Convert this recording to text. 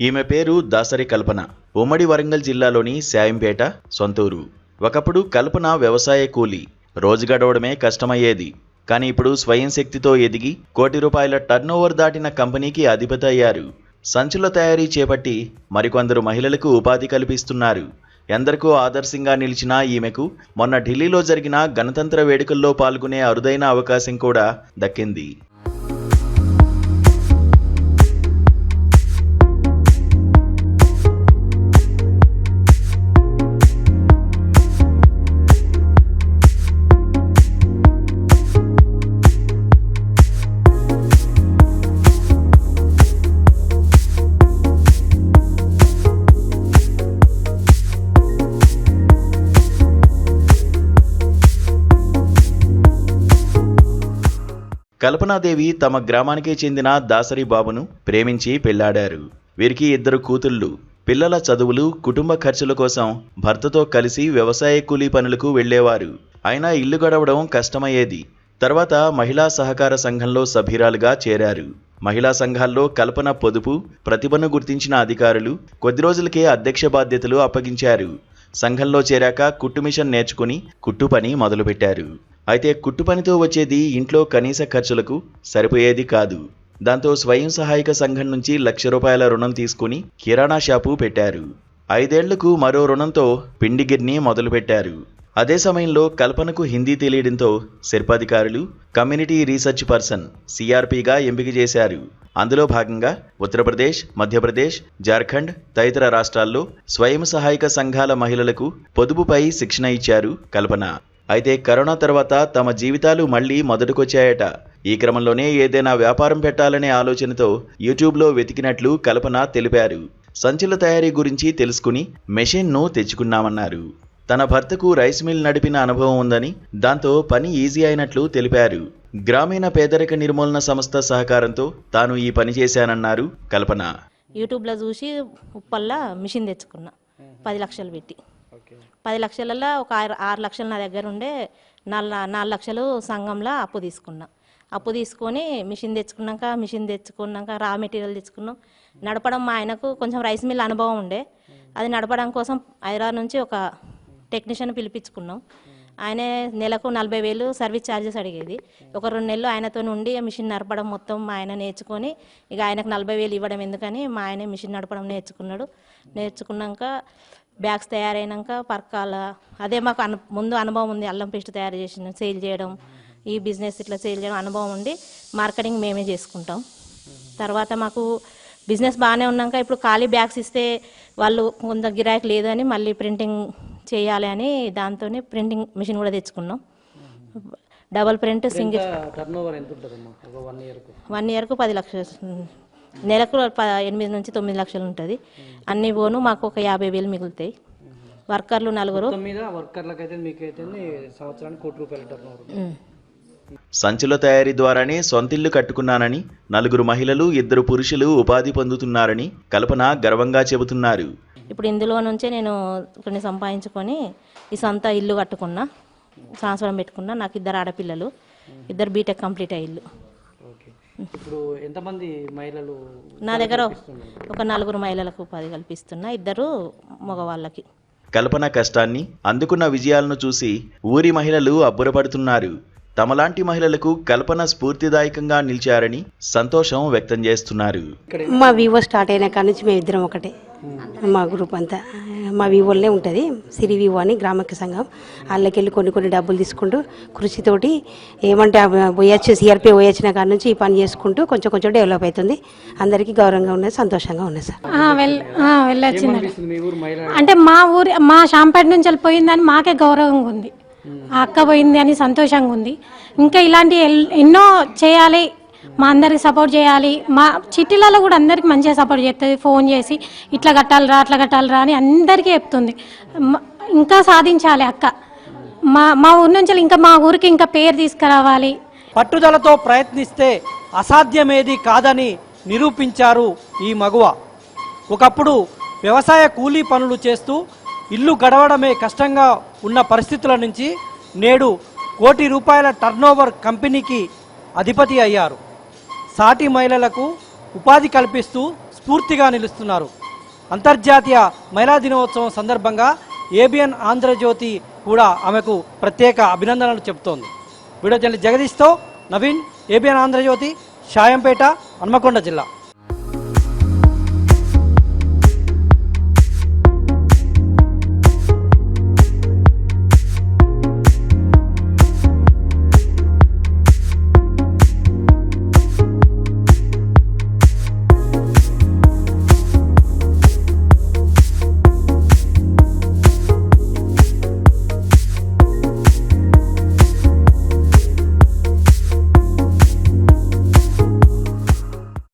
ఈమె పేరు దాసరి కల్పన. ఉమ్మడి వరంగల్ జిల్లాలోని శాయంపేట సొంతూరు. ఒకప్పుడు కల్పన వ్యవసాయ కూలీ. రోజు గడవడమే కష్టమయ్యేది. కానీ ఇప్పుడు స్వయం శక్తితో ఎదిగి ₹1,00,00,000 టర్నోవర్ దాటిన కంపెనీకి అధిపతి అయ్యారు. సంచుల తయారీ చేపట్టి మరికొందరు మహిళలకు ఉపాధి కల్పిస్తున్నారు. ఎందరికో ఆదర్శంగా నిలిచిన ఈమెకు మొన్న ఢిల్లీలో జరిగిన గణతంత్ర వేడుకల్లో పాల్గొనే అరుదైన అవకాశం కూడా దక్కింది. కల్పనాదేవి తమ గ్రామానికే చెందిన దాసరి బాబును ప్రేమించి పెళ్లాడారు. వీరికి 2 కూతుళ్లు. పిల్లల చదువులు, కుటుంబ ఖర్చుల కోసం భర్తతో కలిసి వ్యవసాయ కూలీ పనులకు వెళ్లేవారు. అయినా ఇల్లు గడవడం కష్టమయ్యేది. తర్వాత మహిళా సహకార సంఘంలో సభ్యురాలుగా చేరారు. మహిళా సంఘాల్లో కల్పన పొదుపు, ప్రతిభను గుర్తించిన అధికారులు కొద్ది రోజులకే అధ్యక్ష బాధ్యతలు అప్పగించారు. సంఘంలో చేరాక కుట్టు మిషన్ నేర్చుకుని కుట్టు పని మొదలుపెట్టారు. అయితే కుట్టు పనితో వచ్చేది ఇంట్లో కనీస ఖర్చులకు సరిపోయేది కాదు. దాంతో స్వయం సహాయక సంఘం నుంచి ₹1,00,000 రుణం తీసుకుని కిరాణా షాపు పెట్టారు. 5 ఏళ్లకు మరో రుణంతో పిండి గిర్నీ మొదలుపెట్టారు. అదే సమయంలో కల్పనకు హిందీ తెలియడంతో శిల్పాధికారులు కమ్యూనిటీ రీసెర్చ్ పర్సన్ CRPగా ఎంపిక చేశారు. అందులో భాగంగా ఉత్తరప్రదేశ్, మధ్యప్రదేశ్, జార్ఖండ్ తదితర రాష్ట్రాల్లో స్వయం సహాయక సంఘాల మహిళలకు పొదుపుపై శిక్షణ ఇచ్చారు కల్పన. అయితే కరోనా తర్వాత తమ జీవితాలు మళ్లీ మొదటికొచ్చాయట. ఈ క్రమంలోనే ఏదైనా వ్యాపారం పెట్టాలనే ఆలోచనతో యూట్యూబ్లో వెతికినట్లు కల్పన తెలిపారు. సంచుల తయారీ గురించి తెలుసుకుని మెషిన్ను తెచ్చుకున్నామన్నారు. తన భర్తకు రైస్ మిల్ నడిపిన అనుభవం ఉందని, దాంతో పని ఈజీ అయినట్లు తెలిపారు. గ్రామీణ పేదరిక నిర్మూలన సంస్థ సహకారంతో తాను ఈ పని చేశానన్నారు కల్పన. యూట్యూబ్లో చూసి ఉప్పల్లా మిషన్ తెచ్చుకున్నా 10 లక్షలు పెట్టి. 10 లక్షలలో ఒక 6 లక్షలు నా దగ్గర ఉండే, 4 లక్షలు సంఘంలో అప్పు తీసుకున్నా. అప్పు తీసుకొని మిషన్ తెచ్చుకున్నాక రా మెటీరియల్ తెచ్చుకున్నాం. నడపడం మా ఆయనకు కొంచెం రైస్ మిల్ అనుభవం ఉండే, అది నడపడం కోసం హైదరాబాద్ నుంచి ఒక టెక్నీషియన్ పిలిపించుకున్నాం. ఆయన నెలకు 40,000 సర్వీస్ ఛార్జెస్ అడిగేది. ఒక 2 నెలలు ఆయనతో ఉండి మిషన్ నడపడం మొత్తం మా ఆయన నేర్చుకొని, ఇక ఆయనకు 40,000 ఇవ్వడం ఎందుకని మా ఆయన మిషన్ నడపడం నేర్చుకున్నాడు. నేర్చుకున్నాక బ్యాగ్స్ తయారైనాక పర్కాల, అదే మాకు ముందు అనుభవం ఉంది. అల్లం పేస్ట్ తయారు చేసిన సేల్ చేయడం, ఈ బిజినెస్ ఇట్లా సేల్ చేయడం అనుభవం ఉండి మార్కెటింగ్ మేమే చేసుకుంటాం. తర్వాత మాకు బిజినెస్ బాగానే ఉన్నాక ఇప్పుడు ఖాళీ బ్యాగ్స్ ఇస్తే వాళ్ళు కొంత గిరాకీ లేదు అని మళ్ళీ ప్రింటింగ్ చేయాలి అని దాంతో ప్రింటింగ్ మిషన్ కూడా తెచ్చుకున్నాం. Double print single. వన్ ఇయర్కు 10 లక్షలు, నెలకు 8 నుంచి 9 లక్షలు ఉంటుంది. అన్ని పోను మాకు ఒక 50,000 మిగులుతాయి. వర్కర్లు 4. సంచుల తయారీ ద్వారానే సొంతిల్లు కట్టుకున్నానని, 4 మహిళలు 2 పురుషులు ఉపాధి పొందుతున్నారని కల్పన గర్వంగా చెబుతున్నారు. ఇప్పుడు ఇందులో నుంచే నేను కొన్ని సంపాదించుకొని ఈ సొంత ఇల్లు కట్టుకున్నా, సంవత్సరం పెట్టుకున్నా. నాకు 2 ఆడపిల్లలు, 2 బీటెక్ కంప్లీట్ అయ్యిల్లు. ఇప్పుడు ఎంతమంది మహిళలు నా దగ్గర? ఒక 4 మహిళలకు ఉపాధి కల్పిస్తున్నా, 2 మగవాళ్ళకి. కల్పన కష్టాన్ని, అందుకున్న విజయాలను చూసి ఊరి మహిళలు అబ్బురపడుతున్నారు. తమలాంటి మహిళలకు కల్పన స్ఫూర్తిదాయకంగా నిలిచారని సంతోషం వ్యక్తం చేస్తున్నారు. మా వివో స్టార్ట్ అయిన కాడ నుంచి మేము 2 ఒకటే. మా గ్రూప్ అంతా మా వివోలనే ఉంటుంది. సిరి వివో అని గ్రామీణ సంఘం. వాళ్ళకెళ్ళి కొన్ని డబ్బులు తీసుకుంటూ కృషితోటి ఏమంటే CRP వచ్చిన కాడ నుంచి ఈ పని చేసుకుంటూ కొంచెం డెవలప్ అవుతుంది. అందరికీ గౌరవంగా ఉన్నది, సంతోషంగా ఉన్నది సార్. వెళ్ళొచ్చింది అంటే మా శాంపేట నుంచి వెళ్ళిపోయిందని మాకే గౌరవంగా ఉంది. ఆ అక్క పోయింది అని సంతోషంగా ఉంది. ఇంకా ఇలాంటి ఎన్నో చేయాలి, మా అందరికి సపోర్ట్ చేయాలి. మా చిట్టీలలో కూడా అందరికి మంచిగా సపోర్ట్ చేస్తుంది. ఫోన్ చేసి ఇట్లా కట్టాలిరా అట్లా కట్టాలిరా అని అందరికీ చెప్తుంది. ఇంకా సాధించాలి అక్క. మా ఊరి నుంచి ఇంకా మా ఊరికి ఇంకా పేరు తీసుకురావాలి. పట్టుదలతో ప్రయత్నిస్తే అసాధ్యమేది కాదని నిరూపించారు ఈ మగువ. ఒకప్పుడు వ్యవసాయ కూలీ పనులు చేస్తూ ఇల్లు గడవడమే కష్టంగా ఉన్న పరిస్థితుల నుంచి నేడు ₹1,00,00,000 టర్నోవర్ కంపెనీకి అధిపతి అయ్యారు. సాటి మహిళలకు ఉపాధి కల్పిస్తూ స్ఫూర్తిగా నిలుస్తున్నారు. అంతర్జాతీయ మహిళా దినోత్సవం సందర్భంగా ఏబిఎన్ ఆంధ్రజ్యోతి కూడా ఆమెకు ప్రత్యేక అభినందనలు చెబుతోంది. వీడియో జర్నలిస్ట్ జగదీష్తో నవీన్, ఏబిఎన్ ఆంధ్రజ్యోతి, షాయంపేట, హన్మకొండ జిల్లా.